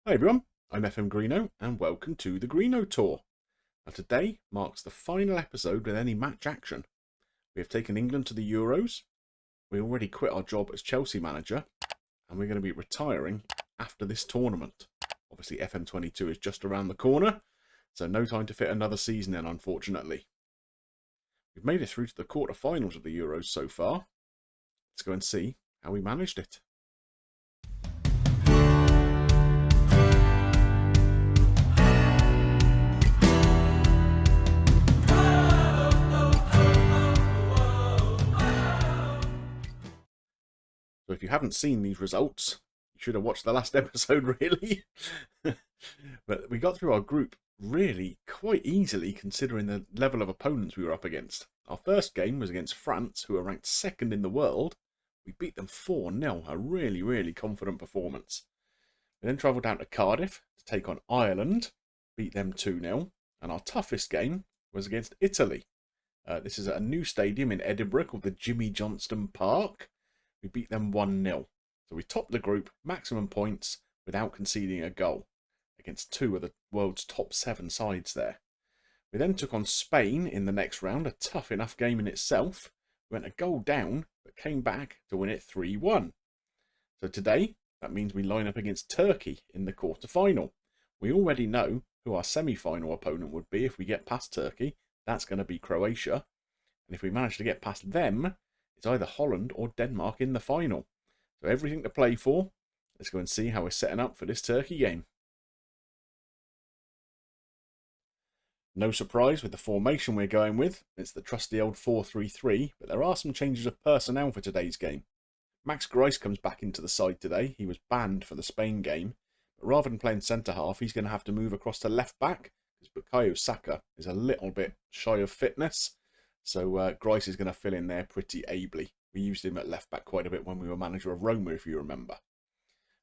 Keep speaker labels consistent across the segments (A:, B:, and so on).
A: Hi everyone, I'm FMGreeno and welcome to the Greeno tour. Now today marks the final episode with any match action. We have taken England to the Euros, we already quit our job as Chelsea manager, and we're going to be retiring after this tournament. Obviously FM22 is just around the corner, so no time to fit another season in, unfortunately. We've made it through to the quarter-finals of the Euros so far. Let's go and see how we managed it. So if you haven't seen these results, you should have watched the last episode, really. But we got through our group really quite easily, considering the level of opponents we were up against. Our first game was against France, who are ranked second in the world. We beat them 4-0, a really confident performance. We then travelled down to Cardiff to take on Ireland, beat them 2-0. And our toughest game was against Italy. This is at a new stadium in Edinburgh called the Jimmy Johnston Park. We beat them 1-0. So we topped the group, maximum points, without conceding a goal, against two of the world's top 7 sides there. We then took on Spain in the next round, a tough enough game in itself. We went a goal down, but came back to win it 3-1. So today, that means we line up against Turkey in the quarter-final. We already know who our semi-final opponent would be if we get past Turkey. That's going to be Croatia. And if we manage to get past them, it's either Holland or Denmark in the final. So everything to play for. Let's go and see how we're setting up for this Turkey game. No surprise with the formation we're going with. It's the trusty old 4-3-3, but there are some changes of personnel for today's game. Max Grice comes back into the side today. He was banned for the Spain game. But rather than playing centre-half, he's going to have to move across to left-back, because Bukayo Saka is a little bit shy of fitness. So Grice is going to fill in there pretty ably. We used him at left-back quite a bit when we were manager of Roma, if you remember.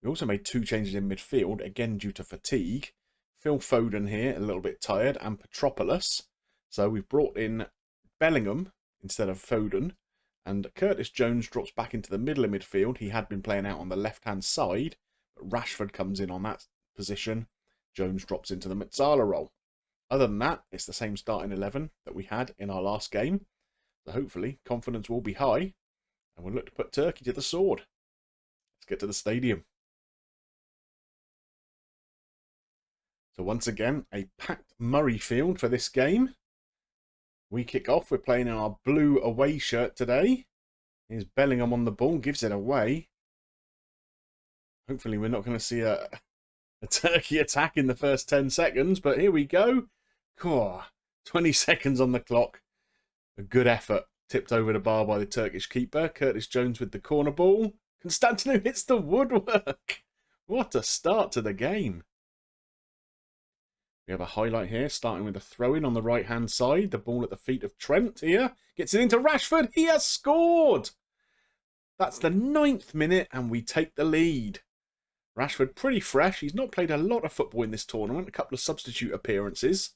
A: We also made 2 changes in midfield, again due to fatigue. Phil Foden here, a little bit tired, and Petropoulos. So we've brought in Bellingham instead of Foden. And Curtis Jones drops back into the middle of midfield. He had been playing out on the left-hand side, but Rashford comes in on that position. Jones drops into the Mezzala role. Other than that, it's the same starting 11 that we had in our last game. So hopefully, confidence will be high. And we'll look to put Turkey to the sword. Let's get to the stadium. So once again, a packed Murrayfield for this game. We kick off. We're playing in our blue away shirt today. Here's Bellingham on the ball. Gives it away. Hopefully we're not going to see a Turkey attack in the first 10 seconds. But here we go. 20 seconds on the clock. A good effort. Tipped over the bar by the Turkish keeper. Curtis Jones with the corner ball. Constantino hits the woodwork. What a start to the game. We have a highlight here, starting with a throw-in on the right-hand side. The ball at the feet of Trent here. Gets it into Rashford. He has scored. That's the 9th minute, and we take the lead. Rashford pretty fresh. He's not played a lot of football in this tournament. A couple of substitute appearances.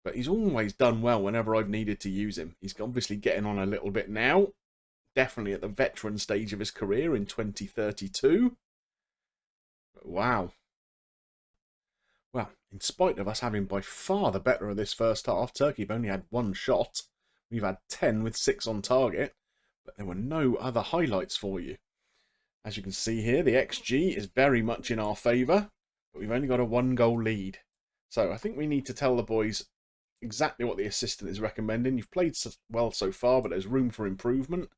A: But he's always done well whenever I've needed to use him. He's obviously getting on a little bit now. Definitely at the veteran stage of his career in 2032. But wow. Well, in spite of us having by far the better of this first half, Turkey have only had 1 shot. We've had 10 with 6 on target. But there were no other highlights for you. As you can see here, the XG is very much in our favour. But we've only got a 1-goal lead. So I think we need to tell the boys exactly what the assistant is recommending. You've played well so far, but there's room for improvement.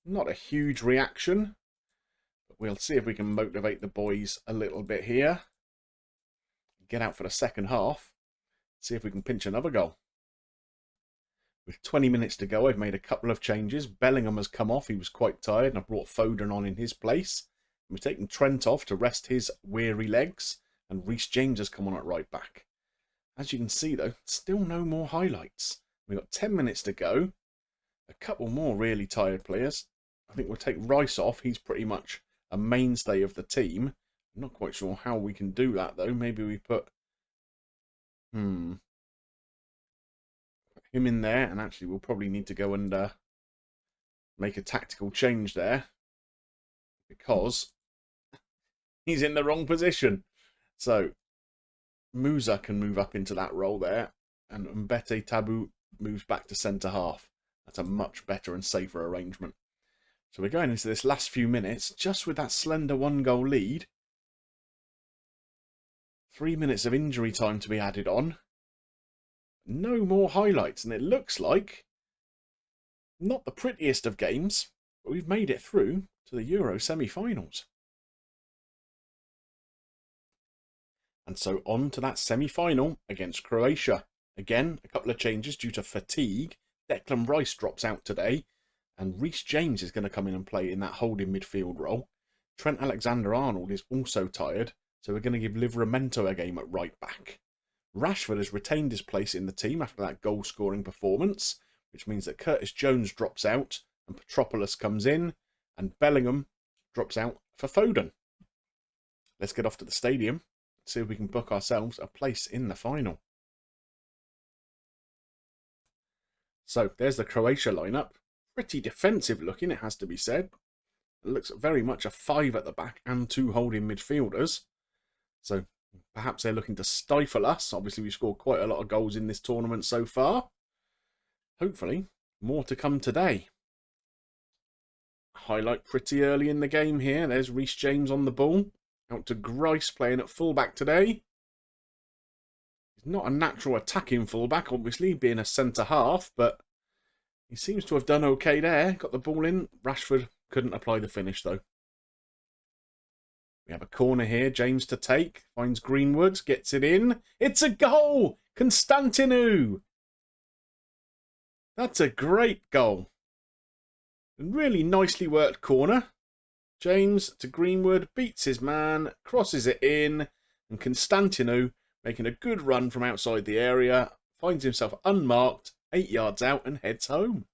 A: Not a huge reaction. But we'll see if we can motivate the boys a little bit here. Get out for the second half. See if we can pinch another goal. With 20 minutes to go, I've made a couple of changes. Bellingham has come off. He was quite tired, and I've brought Foden on in his place. And we're taking Trent off to rest his weary legs. And Reece James has come on at right back. As you can see, though, still no more highlights. We've got 10 minutes to go. A couple more really tired players. I think we'll take Rice off. He's pretty much a mainstay of the team. I'm not quite sure how we can do that, though. Maybe we put him in there. And actually, we'll probably need to go and make a tactical change there. Because he's in the wrong position. So Musa can move up into that role there, and Mbete Tabu moves back to centre half. That's a much better and safer arrangement. So we're going into this last few minutes just with that slender 1-goal lead. 3 minutes of injury time to be added on. No more highlights, and it looks like not the prettiest of games, but we've made it through to the Euro semi-finals. And so on to that semi-final against Croatia. Again, a couple of changes due to fatigue. Declan Rice drops out today, and Reece James is going to come in and play in that holding midfield role. Trent Alexander-Arnold is also tired, so we're going to give Livramento a game at right back. Rashford has retained his place in the team after that goal-scoring performance, which means that Curtis Jones drops out and Petropoulos comes in, and Bellingham drops out for Foden. Let's get off to the stadium, see if we can book ourselves a place in the final. So there's the Croatia lineup. Pretty defensive looking, it has to be said. It looks very much a 5 at the back and 2 holding midfielders. So perhaps they're looking to stifle us. Obviously we've scored quite a lot of goals in this tournament so far. Hopefully more to come today. Highlight pretty early in the game here. There's Reece James on the ball. Out to Grice playing at fullback today. He's not a natural attacking fullback, obviously, being a centre half, but he seems to have done okay there. Got the ball in. Rashford couldn't apply the finish, though. We have a corner here. James to take. Finds Greenwood. Gets it in. It's a goal! Constantinou! That's a great goal. A really nicely worked corner. James to Greenwood. Beats his man. Crosses it in. And Constantinou, making a good run from outside the area, finds himself unmarked, 8 yards out, and heads home.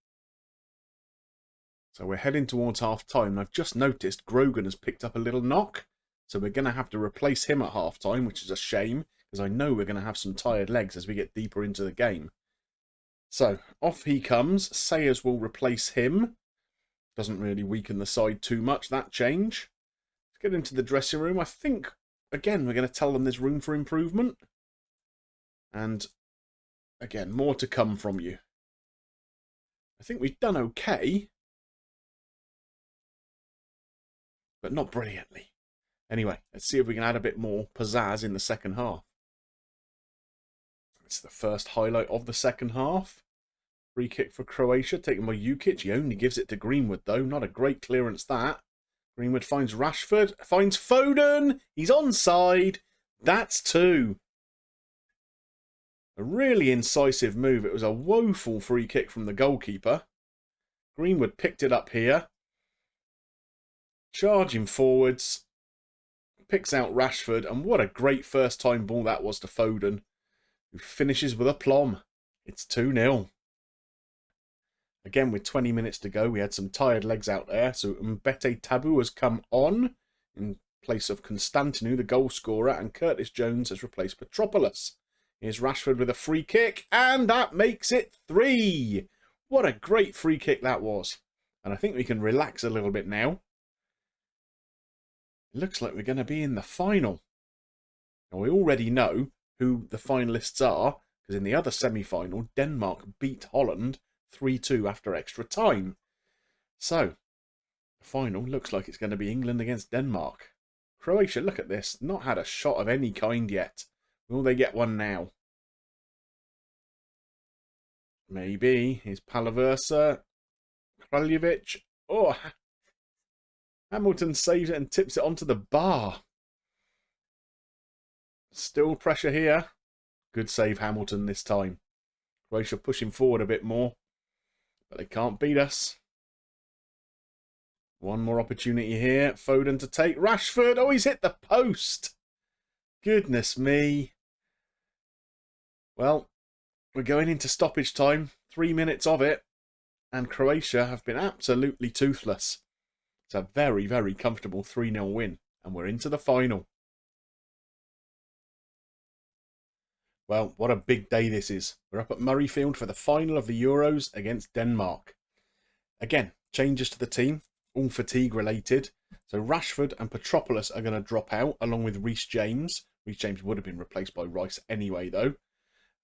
A: So we're heading towards half-time, and I've just noticed Grogan has picked up a little knock, so we're going to have to replace him at half-time, which is a shame, because I know we're going to have some tired legs as we get deeper into the game. So, off he comes. Sayers will replace him. Doesn't really weaken the side too much, that change. Let's get into the dressing room. I think, again, we're going to tell them there's room for improvement. And, again, more to come from you. I think we've done okay, but not brilliantly. Anyway, let's see if we can add a bit more pizzazz in the second half. It's the first highlight of the second half. Free kick for Croatia, taken by Jukic. He only gives it to Greenwood, though. Not a great clearance, that. Greenwood finds Rashford, finds Foden. He's onside. That's 2. A really incisive move. It was a woeful free kick from the goalkeeper. Greenwood picked it up here. Charging forwards. Picks out Rashford. And what a great first-time ball that was to Foden, who finishes with aplomb. It's 2-0. Again, with 20 minutes to go, we had some tired legs out there. So Mbete Tabu has come on in place of Constantinou, the goal scorer, and Curtis Jones has replaced Petropoulos. Here's Rashford with a free kick, and that makes it 3. What a great free kick that was. And I think we can relax a little bit now. It looks like we're going to be in the final. Now, we already know who the finalists are, because in the other semi-final, Denmark beat Holland 3-2 after extra time. So, the final looks like it's going to be England against Denmark. Croatia, look at this, not had a shot of any kind yet. Will they get one now? Maybe. Here's Palaversa. Kraljevic. Oh, Hamilton saves it and tips it onto the bar. Still pressure here. Good save, Hamilton, this time. Croatia pushing forward a bit more, but they can't beat us. One more opportunity here. Foden to take. Rashford. Oh, he's hit the post. Goodness me. Well, we're going into stoppage time. 3 minutes of it. And Croatia have been absolutely toothless. It's a very, very comfortable 3-0 win. And we're into the final. Well, what a big day this is. We're up at Murrayfield for the final of the Euros against Denmark. Again, changes to the team, all fatigue related. So Rashford and Petropolis are going to drop out along with Reece James. Reece James would have been replaced by Rice anyway, though.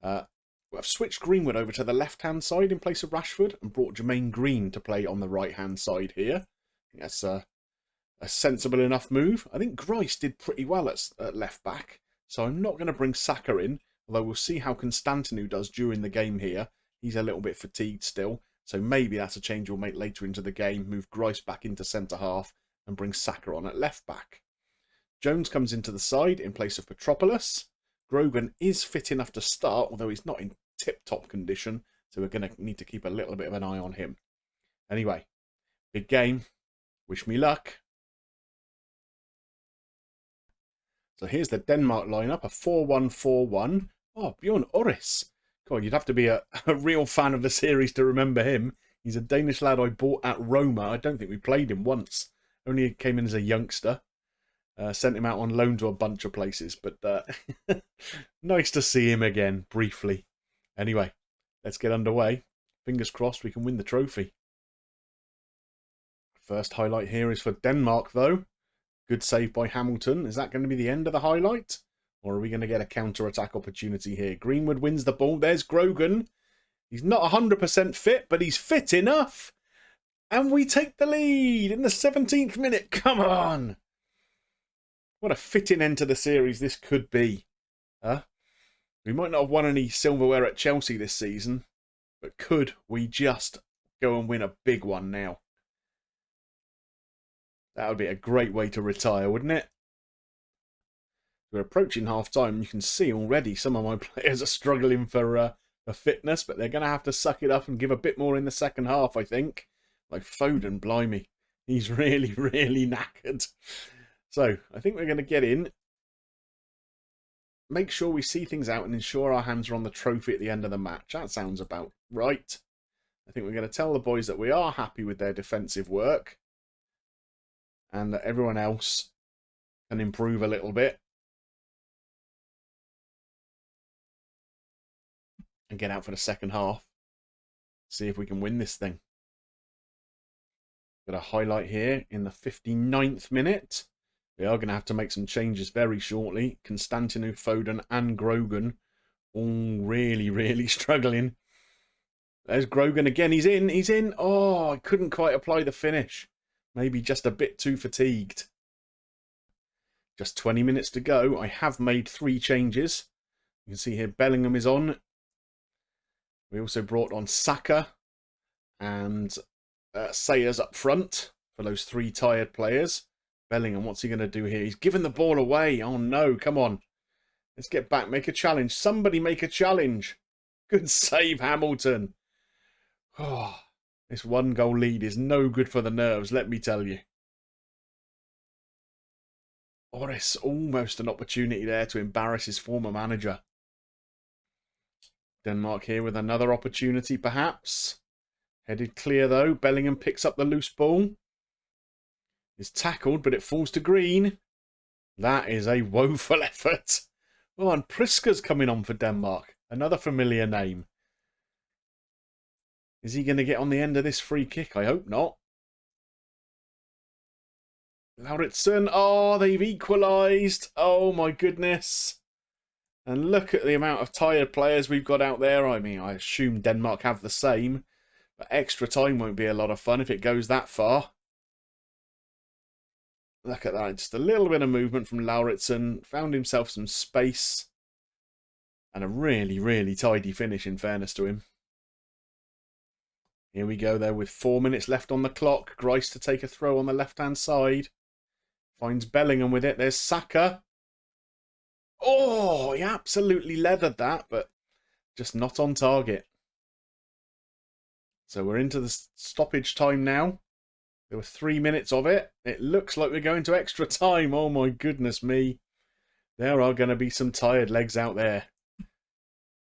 A: I've switched Greenwood over to the left-hand side in place of Rashford and brought Jermaine Green to play on the right-hand side here. I think that's a sensible enough move. I think Grice did pretty well at left-back, so I'm not going to bring Saka in, although we'll see how Constantinu does during the game here. He's a little bit fatigued still, so maybe that's a change we'll make later into the game, move Grice back into centre-half and bring Saka on at left-back. Jones comes into the side in place of Petropolis. Grogan is fit enough to start, although he's not in tip-top condition, so we're going to need to keep a little bit of an eye on him. Anyway, big game. Wish me luck. So here's the Denmark lineup, a 4-1-4-1. Oh, Bjorn Orris. God, you'd have to be a real fan of the series to remember him. He's a Danish lad I bought at Roma. I don't think we played him once. Only came in as a youngster. Sent him out on loan to a bunch of places. But nice to see him again, briefly. Anyway, let's get underway. Fingers crossed we can win the trophy. First highlight here is for Denmark, though. Good save by Hamilton. Is that going to be the end of the highlight? Or are we going to get a counter-attack opportunity here? Greenwood wins the ball. There's Grogan. He's not 100% fit, but he's fit enough. And we take the lead in the 17th minute. Come on. What a fitting end to the series this could be. Huh? We might not have won any silverware at Chelsea this season, but could we just go and win a big one now? That would be a great way to retire, wouldn't it? We're approaching half-time. You can see already some of my players are struggling for fitness, but they're going to have to suck it up and give a bit more in the second half, I think. Like Foden, blimey. He's really, really knackered. So, I think we're going to get in. Make sure we see things out and ensure our hands are on the trophy at the end of the match. That sounds about right. I think we're going to tell the boys that we are happy with their defensive work. And that everyone else can improve a little bit. And get out for the second half. See if we can win this thing. Got a highlight here in the 59th minute. We are going to have to make some changes very shortly. Constantinu, Foden and Grogan all really, really struggling. There's Grogan again. He's in. He's in. Oh, I couldn't quite apply the finish. Maybe just a bit too fatigued. Just 20 minutes to go. I have made 3 changes. You can see here Bellingham is on. We also brought on Saka and Sayers up front for those 3 tired players. Bellingham, what's he going to do here? He's given the ball away. Oh no, come on. Let's get back. Make a challenge. Somebody make a challenge. Good save, Hamilton. Oh, this 1-goal lead is no good for the nerves, let me tell you. Orris, almost an opportunity there to embarrass his former manager. Denmark here with another opportunity, perhaps. Headed clear, though. Bellingham picks up the loose ball. Is tackled, but it falls to Green. That is a woeful effort. Oh, and Priska's coming on for Denmark. Another familiar name. Is he going to get on the end of this free kick? I hope not. Lauritsen. Oh, they've equalised. Oh, my goodness. And look at the amount of tired players we've got out there. I mean, I assume Denmark have the same. But extra time won't be a lot of fun if it goes that far. Look at that. Just a little bit of movement from Lauritsen. Found himself some space. And a really, really tidy finish, in fairness to him. Here we go there with 4 minutes left on the clock. Grice to take a throw on the left-hand side. Finds Bellingham with it. There's Saka. Oh, he absolutely leathered that, but just not on target. So we're into the stoppage time now. There were 3 minutes of it. It looks like we're going to extra time. Oh my goodness me. There are going to be some tired legs out there.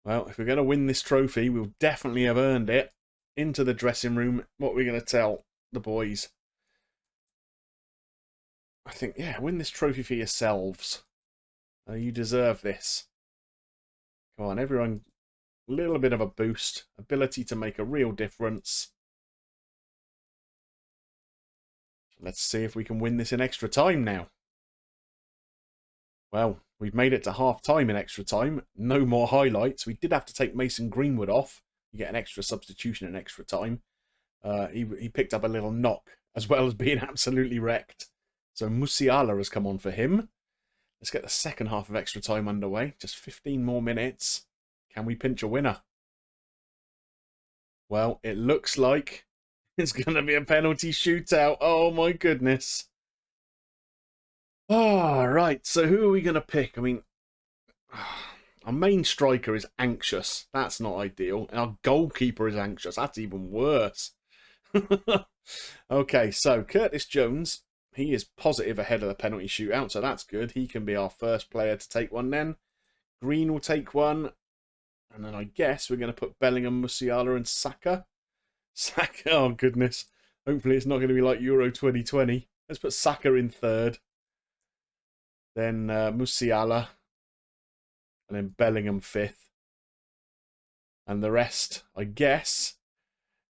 A: Well, if we're going to win this trophy, we'll definitely have earned it. Into the dressing room. What are we going to tell the boys? I think, yeah, win this trophy for yourselves. You deserve this. Come on, everyone. A little bit of a boost. Ability to make a real difference. Let's see if we can win this in extra time now. Well, we've made it to half time in extra time. No more highlights. We did have to take Mason Greenwood off. You get an extra substitution in extra time. He picked up a little knock, as well as being absolutely wrecked. So Musiala has come on for him. Let's get the second half of extra time underway. Just 15 more minutes. Can we pinch a winner? Well, it looks like it's going to be a penalty shootout. Oh, my goodness. Oh, right. So who are we going to pick? I mean, our main striker is anxious. That's not ideal. Our goalkeeper is anxious. That's even worse. Okay, so Curtis Jones, he is positive ahead of the penalty shootout, so that's good. He can be our first player to take one then. Green will take one. And then I guess we're going to put Bellingham, Musiala and Saka. Saka, oh goodness. Hopefully it's not going to be like Euro 2020. Let's put Saka in third. Then Musiala. And then Bellingham fifth. And the rest, I guess,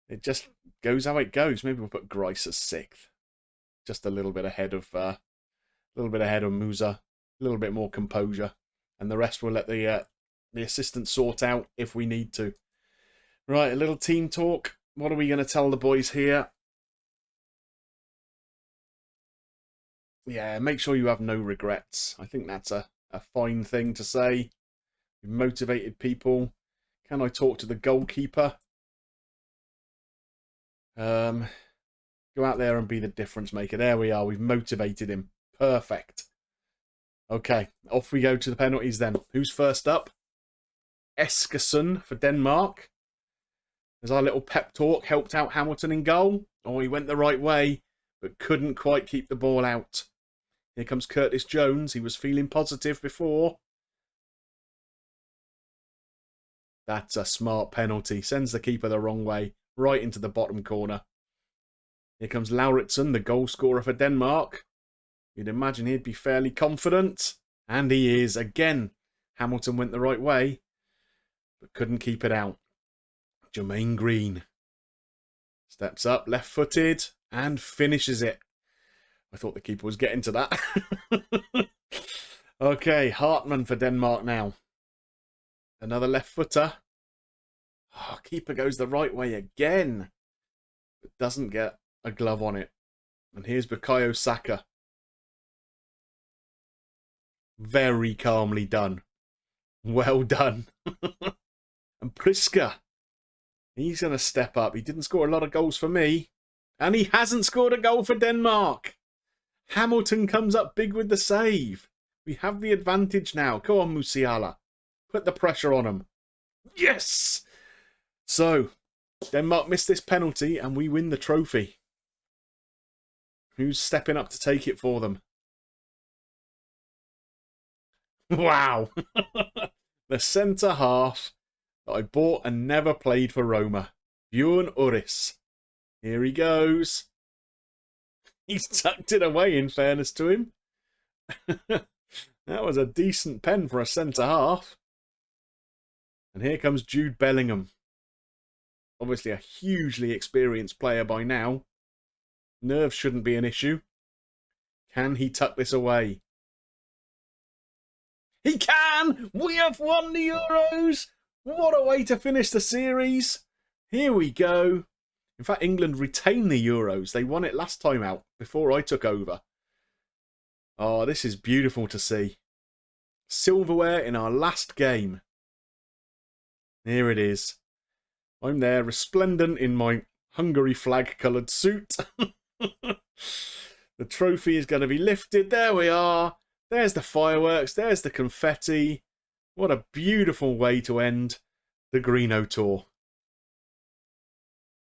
A: it just goes how it goes. Maybe we'll put Grice as sixth. Just a little bit ahead of Musa. A little bit more composure. And the rest we'll let the assistant sort out if we need to. Right, a little team talk. What are we going to tell the boys here? Yeah, make sure you have no regrets. I think that's a fine thing to say. We've motivated people. Can I talk to the goalkeeper? Go out there and be the difference maker. There we are. We've motivated him. Perfect. Okay, off we go to the penalties then. Who's first up? Eskilsson for Denmark. As our little pep talk helped out Hamilton in goal. Oh, he went the right way, but couldn't quite keep the ball out. Here comes Curtis Jones. He was feeling positive before. That's a smart penalty. Sends the keeper the wrong way, right into the bottom corner. Here comes Lauritsen, the goal scorer for Denmark. You'd imagine he'd be fairly confident. And he is. Again, Hamilton went the right way, but couldn't keep it out. Jermaine Green steps up, left-footed, and finishes it. I thought the keeper was getting to that. Okay, Hartmann for Denmark now. Another left-footer. Oh, keeper goes the right way again, but doesn't get a glove on it. And here's Bukayo Saka. Very calmly done. Well done. And Priska. He's going to step up. He didn't score a lot of goals for me. And he hasn't scored a goal for Denmark. Hamilton comes up big with the save. We have the advantage now. Go on, Musiala. Put the pressure on him. Yes! So, Denmark missed this penalty and we win the trophy. Who's stepping up to take it for them? Wow. The centre half that I bought and never played for Roma. Bjorn Uris. Here he goes. He's tucked it away, in fairness to him. That was a decent pen for a centre half. And here comes Jude Bellingham. Obviously a hugely experienced player by now. Nerves shouldn't be an issue. Can he tuck this away? He can! We have won the Euros! What a way to finish the series. Here we go. In fact, England retained the Euros. They won it last time out, before I took over. Oh, this is beautiful to see. Silverware in our last game. Here it is. I'm there, resplendent in my Hungary flag-coloured suit. The trophy is going to be lifted. There we are. There's the fireworks. There's the confetti. What a beautiful way to end the Greeno tour.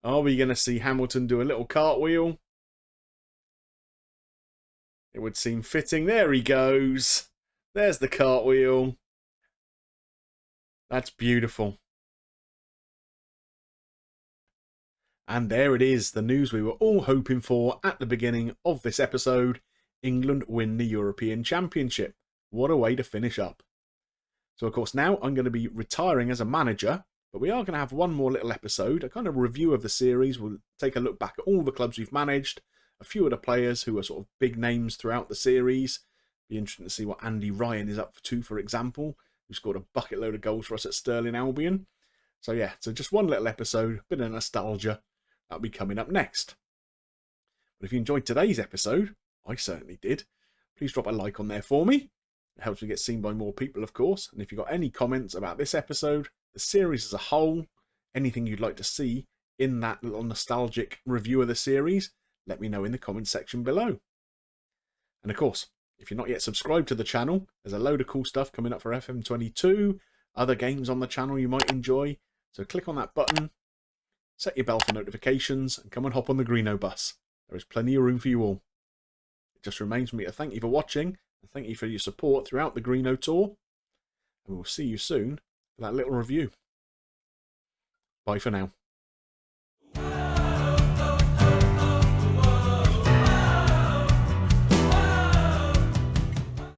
A: Are we going to see Hamilton do a little cartwheel? It would seem fitting. There he goes. There's the cartwheel. That's beautiful. And there it is, the news we were all hoping for at the beginning of this episode. England win the European Championship. What a way to finish up. So, of course, now I'm going to be retiring as a manager, but we are going to have one more little episode, a kind of review of the series. We'll take a look back at all the clubs we've managed a few of the players who are sort of big names throughout the series. Be interesting to see what Andy Ryan is up to, for example, who scored a bucket load of goals for us at Stirling Albion. So yeah, so just one little episode, a bit of nostalgia. That'll be coming up next. But if you enjoyed today's episode, I certainly did, please drop a like on there for me. It helps me get seen by more people, of course. And if you've got any comments about this episode, the series as a whole, anything you'd like to see in that little nostalgic review of the series, let me know in the comment section below. And of course, if you're not yet subscribed to the channel, there's a load of cool stuff coming up for FM22, other games on the channel you might enjoy. So click on that button, set your bell for notifications, and come and hop on the Greenobus. There is plenty of room for you all. It just remains for me to thank you for watching, and thank you for your support throughout the Greeno tour. And we'll see you soon for that little review. Bye for now.